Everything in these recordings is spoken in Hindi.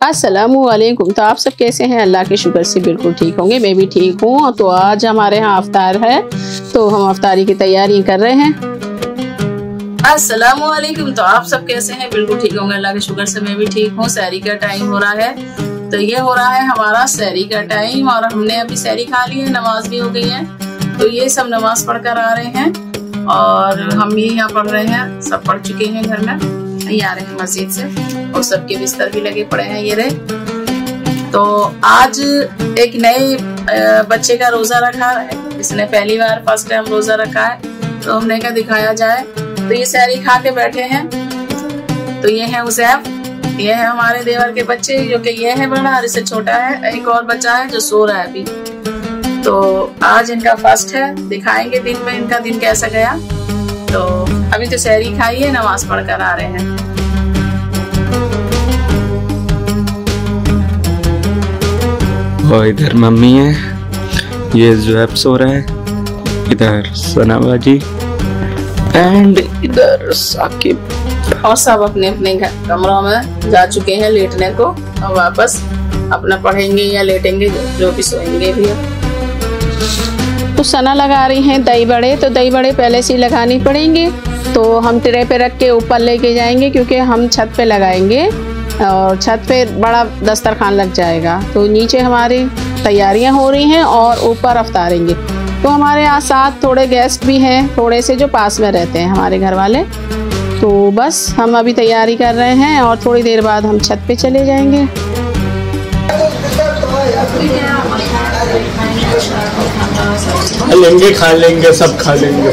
अस्सलामुअलैकुम। तो आप सब कैसे हैं? अल्लाह के शुक्र से बिल्कुल ठीक होंगे। मैं भी ठीक हूँ। तो आज हमारे यहाँ अफ्तार है, तो हम अफ्तारी की तैयारी कर रहे हैं। अस्सलामुअलैकुम। तो आप सब कैसे हैं? बिल्कुल ठीक होंगे अल्लाह के शुक्र से। मैं भी ठीक हूँ। सहरी का टाइम हो रहा है, तो ये हो रहा है हमारा सहरी का टाइम और हमने अभी सहरी खा ली है, नमाज भी हो गई है। तो ये सब नमाज पढ़कर आ रहे हैं और हम भी यहाँ पढ़ रहे हैं। सब पढ़ चुके हैं घर में, ये आ रहे हैं मस्जिद से और सबके बिस्तर भी लगे पड़े हैं। ये रहे। तो आज एक नए बच्चे का रोजा रखा है, इसने पहली बार फर्स्ट टाइम रोजा रखा है, तो हमने कहा दिखाया जाए। तो ये सहरी खा के बैठे हैं। तो ये है उज़ैफ, ये है हमारे देवर के बच्चे, जो कि ये है बड़ा और इससे छोटा है। एक और बच्चा है जो सो रहा है अभी। तो आज इनका फर्स्ट है, दिखाएंगे दिन में इनका दिन कैसा गया। तो अभी तो सहरी खाई है, नमाज पढ़कर आ रहे हैं। और इधर मम्मी है, ये ज़ुहैब सो रहा है, इधर सनाबाजी एंड इधर साकिब, और सब अपने अपने कमरों में जा चुके हैं लेटने को और वापस अपना पढ़ेंगे या लेटेंगे, जो भी सोएंगे भी। तो सना लगा रही हैं दही बड़े। तो दही बड़े पहले से ही लगानी पड़ेंगे, तो हम ट्रे पे रख के ऊपर लेके जाएंगे क्योंकि हम छत पे लगाएंगे और छत पे बड़ा दस्तरखान लग जाएगा। तो नीचे हमारी तैयारियां हो रही हैं और ऊपर अफ्तारेंगे। तो हमारे यहाँ साथ थोड़े गेस्ट भी हैं, थोड़े से जो पास में रहते हैं हमारे घर वाले। तो बस हम अभी तैयारी कर रहे हैं और थोड़ी देर बाद हम छत पे चले जाएंगे। लेंगे, खा लेंगे, सब खा लेंगे।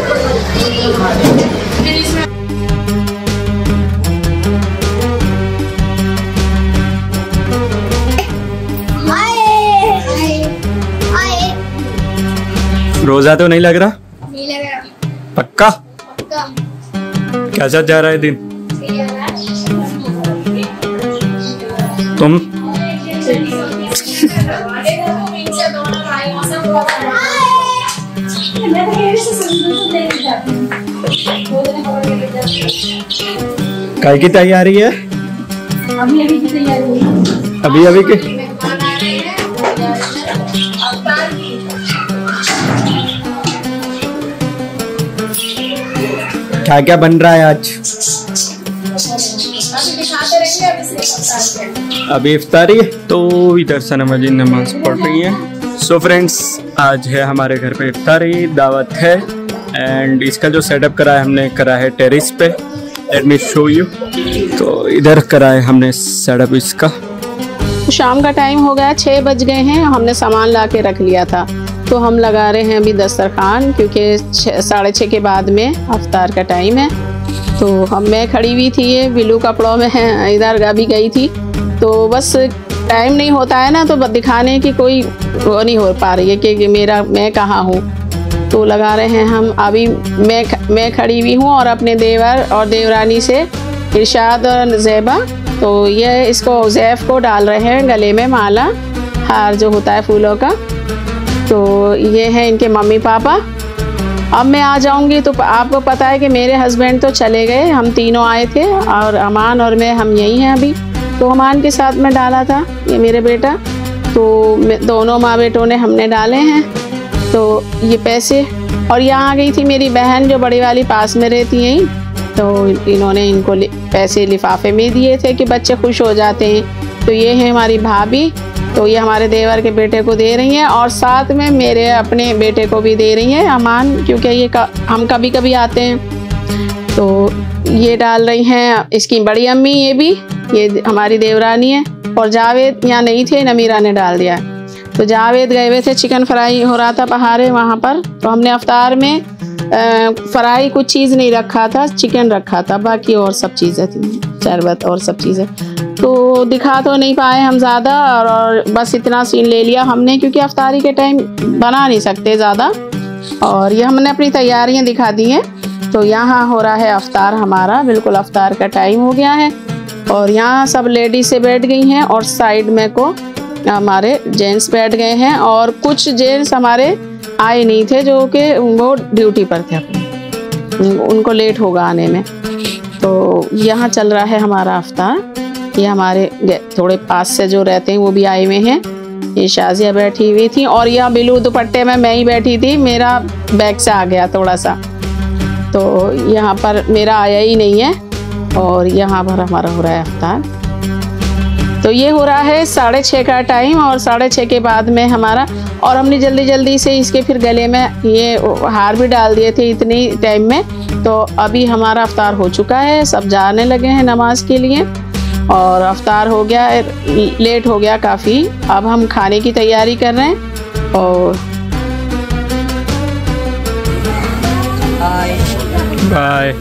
रोजा तो नहीं लग रहा? नहीं लग रहा। पक्का? कैसा जा रहा है दिन? तुम? काय की तैयारी है? अभी की तैयारी है। अभी की क्या क्या बन रहा है आज? अभी इफ्तारी है, तो इधर सनाबाजी नमाज पढ़ रही है। सो फ्रेंड्स, आज है हमारे घर पे इफ्तारी, दावत है एंड इसका जो सेटअप करा है हमने करा है टेरेस पे। Let me show you. तो इधर करा है हमने सेटअप इसका। शाम का टाइम हो गया, 6 बज गए हैं। हमने सामान ला के रख लिया था, तो हम लगा रहे हैं अभी दस्तरखान, क्योंकि 6:30 के बाद में अफ्तार का टाइम है। तो मैं खड़ी हुई थी, ये ब्लू कपड़ों में है, इधर अभी गई थी। तो बस टाइम नहीं होता है ना, तो दिखाने की कोई वो नहीं हो पा रही है कि मैं कहाँ हूँ। तो लगा रहे हैं हम अभी। मैं खड़ी हुई हूँ और अपने देवर और देवरानी से इरशाद और ज़ेबा। तो ये इसको ज़ैफ को डाल रहे हैं गले में माला, हार जो होता है फूलों का। तो ये है इनके मम्मी पापा। अब मैं आ जाऊंगी। तो आपको पता है कि मेरे हस्बैंड तो चले गए, हम तीनों आए थे और अमान और मैं, हम यही हैं अभी। तो अमान के साथ में डाला था, ये मेरे बेटा। तो दोनों माँ बेटों ने हमने डाले हैं। तो ये पैसे, और यहाँ आ गई थी मेरी बहन जो बड़ी वाली पास में रहती हैं, तो इन्होंने इनको पैसे लिफाफे में दिए थे कि बच्चे खुश हो जाते हैं। तो ये है हमारी भाभी, तो ये हमारे देवर के बेटे को दे रही हैं और साथ में मेरे अपने बेटे को भी दे रही हैं, अमान, क्योंकि ये हम कभी कभी आते हैं। तो ये डाल रही हैं इसकी बड़ी अम्मी, ये हमारी देवरानी है। और जावेद यहाँ नहीं थे, नमीरा ने डाल दिया। तो जावेद गए हुए थे, चिकन फ्राई हो रहा था पहाड़े वहाँ पर। तो हमने अफ्तार में फ्राई कुछ चीज़ नहीं रखा था, चिकन रखा था, बाकी और सब चीज़ें थी, शरबत और सब चीज़ें। तो दिखा तो नहीं पाए हम ज़्यादा, और बस इतना सीन ले लिया हमने, क्योंकि अफ्तारी के टाइम बना नहीं सकते ज़्यादा। और ये हमने अपनी तैयारियां दिखा दी हैं। तो यहाँ हो रहा है अफ्तार हमारा, बिल्कुल अफ्तार का टाइम हो गया है। और यहाँ सब लेडीज से बैठ गई हैं और साइड में को हमारे जेंट्स बैठ गए हैं। और कुछ जेंट्स हमारे आए नहीं थे, जो कि वो ड्यूटी पर थे अपने, उनको लेट होगा आने में। तो यहाँ चल रहा है हमारा अफ्तार। ये हमारे थोड़े पास से जो रहते हैं वो भी आए हुए हैं। ये शाजिया बैठी हुई थी और यहाँ ब्लू दुपट्टे में मैं ही बैठी थी, मेरा बैग से आ गया थोड़ा सा, तो यहाँ पर मेरा आया ही नहीं है। और यहाँ पर हमारा हो रहा है अफ्तार। तो ये हो रहा है 6:30 का टाइम और 6:30 के बाद में हमारा, और हमने जल्दी जल्दी से इसके फिर गले में ये हार भी डाल दिए थे इतनी टाइम में। तो अभी हमारा अफ्तार हो चुका है, सब जाने लगे हैं नमाज के लिए और अफ्तार हो गया, लेट हो गया काफ़ी। अब हम खाने की तैयारी कर रहे हैं। और बाय।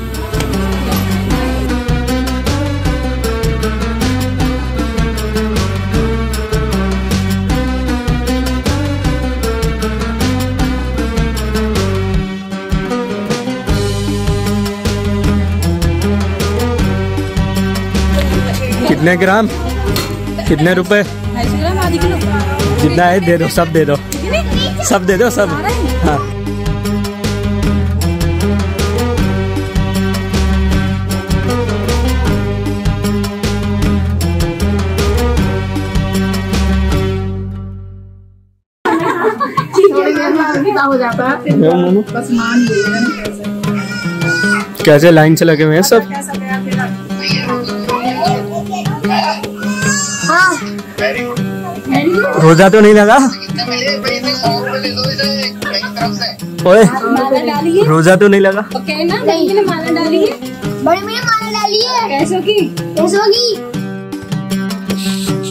कितने ग्राम, कितने रुपए? 250 ग्राम, आधी किलो। जितना है दे दो, सब दे दो, सब दे दो, सब। हाँ हो जाता है। कैसे लाइन से लगे हुए हैं सब। रोजा तो नहीं लगा? ओए, रोजा तो नहीं लगा? माला डाली है, बड़ी मैंने माला डाली है। कैसों की?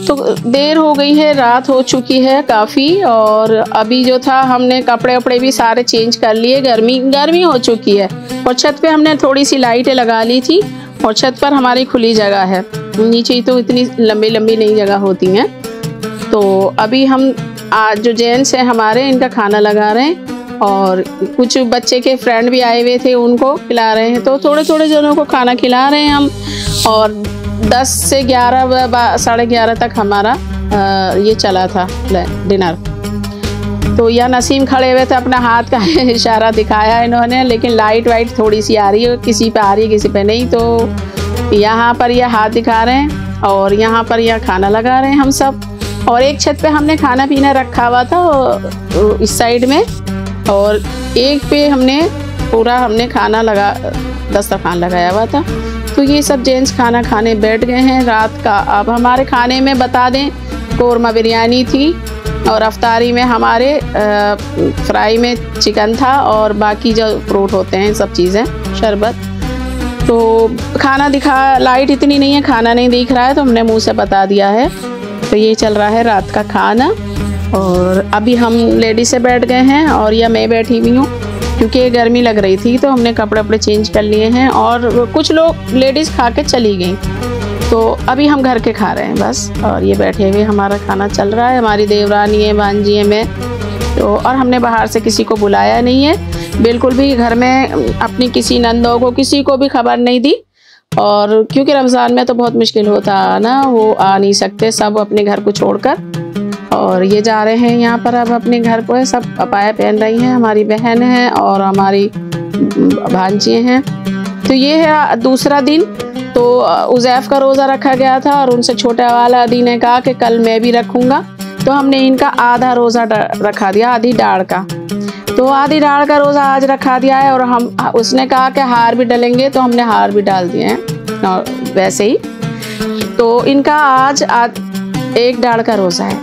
तो देर हो गई है, रात हो चुकी है काफ़ी। और अभी जो था हमने कपड़े वपड़े भी सारे चेंज कर लिए, गर्मी हो चुकी है। और छत पे हमने थोड़ी सी लाइटें लगा ली थी और छत पर हमारी खुली जगह है, नीचे तो इतनी लंबी लंबी नहीं जगह होती हैं। तो अभी हम आज जो जेंट्स हैं हमारे, इनका खाना लगा रहे हैं और कुछ बच्चे के फ्रेंड भी आए हुए थे, उनको खिला रहे हैं। तो थोड़े थोड़े जनों को खाना खिला रहे हैं हम। और 10 से 11 साढ़े 11 तक हमारा ये चला था डिनर। तो यह नसीम खड़े हुए थे, अपना हाथ का इशारा दिखाया इन्होंने, लेकिन लाइट वाइट थोड़ी सी आ रही है, किसी पे आ रही है किसी पे नहीं। तो यहाँ पर यह हाथ दिखा रहे हैं और यहाँ पर यह खाना लगा रहे हैं हम सब। और एक छत पे हमने खाना पीना रखा हुआ था इस साइड में, और एक पे हमने खाना दस्तरखान लगाया हुआ था। तो ये सब जेंट्स खाना खाने बैठ गए हैं रात का। अब हमारे खाने में बता दें, कोरमा बिरयानी थी और अफ्तारी में हमारे फ्राई में चिकन था और बाकी जो फ्रूट होते हैं सब चीज़ें, शरबत। तो खाना लाइट इतनी नहीं है, खाना नहीं दिख रहा है, तो हमने मुंह से बता दिया है। तो ये चल रहा है रात का खाना। और अभी हम लेडीज से बैठ गए हैं और या मैं बैठी हुई हूँ, क्योंकि गर्मी लग रही थी तो हमने कपड़े वपड़े चेंज कर लिए हैं। और कुछ लोग लेडीज़ खा के चली गई, तो अभी हम घर के खा रहे हैं बस। और ये बैठे हुए हमारा खाना चल रहा है, हमारी देवरानी है, भांजी है, मैं तो। और हमने बाहर से किसी को बुलाया नहीं है, बिल्कुल भी घर में अपनी किसी नंदों को किसी को भी खबर नहीं दी। और क्योंकि रमज़ान में तो बहुत मुश्किल होता ना, वो आ नहीं सकते सब अपने घर को छोड़कर। और ये जा रहे हैं यहाँ पर अब अपने घर को, सब अपाया पहन रही हैं, हमारी बहन है और हमारी भांजी हैं। तो ये है दूसरा दिन। तो उज़ैफ का रोज़ा रखा गया था और उनसे छोटा वाला दी ने कहा कि कल मैं भी रखूँगा, तो हमने इनका आधा रोज़ा रखा दिया, आधी डाढ़ का। तो आधी डाढ़ का रोज़ा आज रखा दिया है। और उसने कहा कि हार भी डलेंगे, तो हमने हार भी डाल दिए हैं और वैसे ही। तो इनका आज एक डाढ़ का रोज़ा है,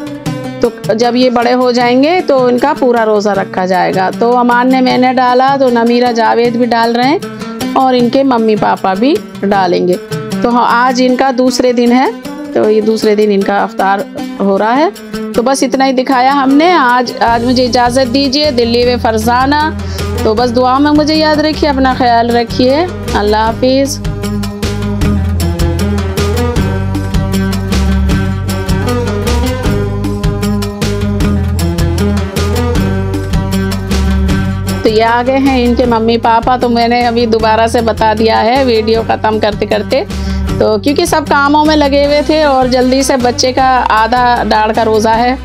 तो जब ये बड़े हो जाएंगे तो इनका पूरा रोज़ा रखा जाएगा। तो अमान ने मैंने डाला, तो नमीरा जावेद भी डाल रहे हैं और इनके मम्मी पापा भी डालेंगे। तो हाँ, आज इनका दूसरे दिन है, तो ये दूसरे दिन इनका अफ्तार हो रहा है। तो बस इतना ही दिखाया हमने आज मुझे इजाज़त दीजिए। दिल्ली में फरजाना, तो बस दुआ में मुझे याद रखिए, अपना ख्याल रखिए। अल्लाह हाफिज़। तो ये आ गए हैं इनके मम्मी पापा। तो मैंने अभी दोबारा से बता दिया है वीडियो ख़त्म करते करते, तो क्योंकि सब कामों में लगे हुए थे और जल्दी से बच्चे का आधा डाढ़ का रोज़ा है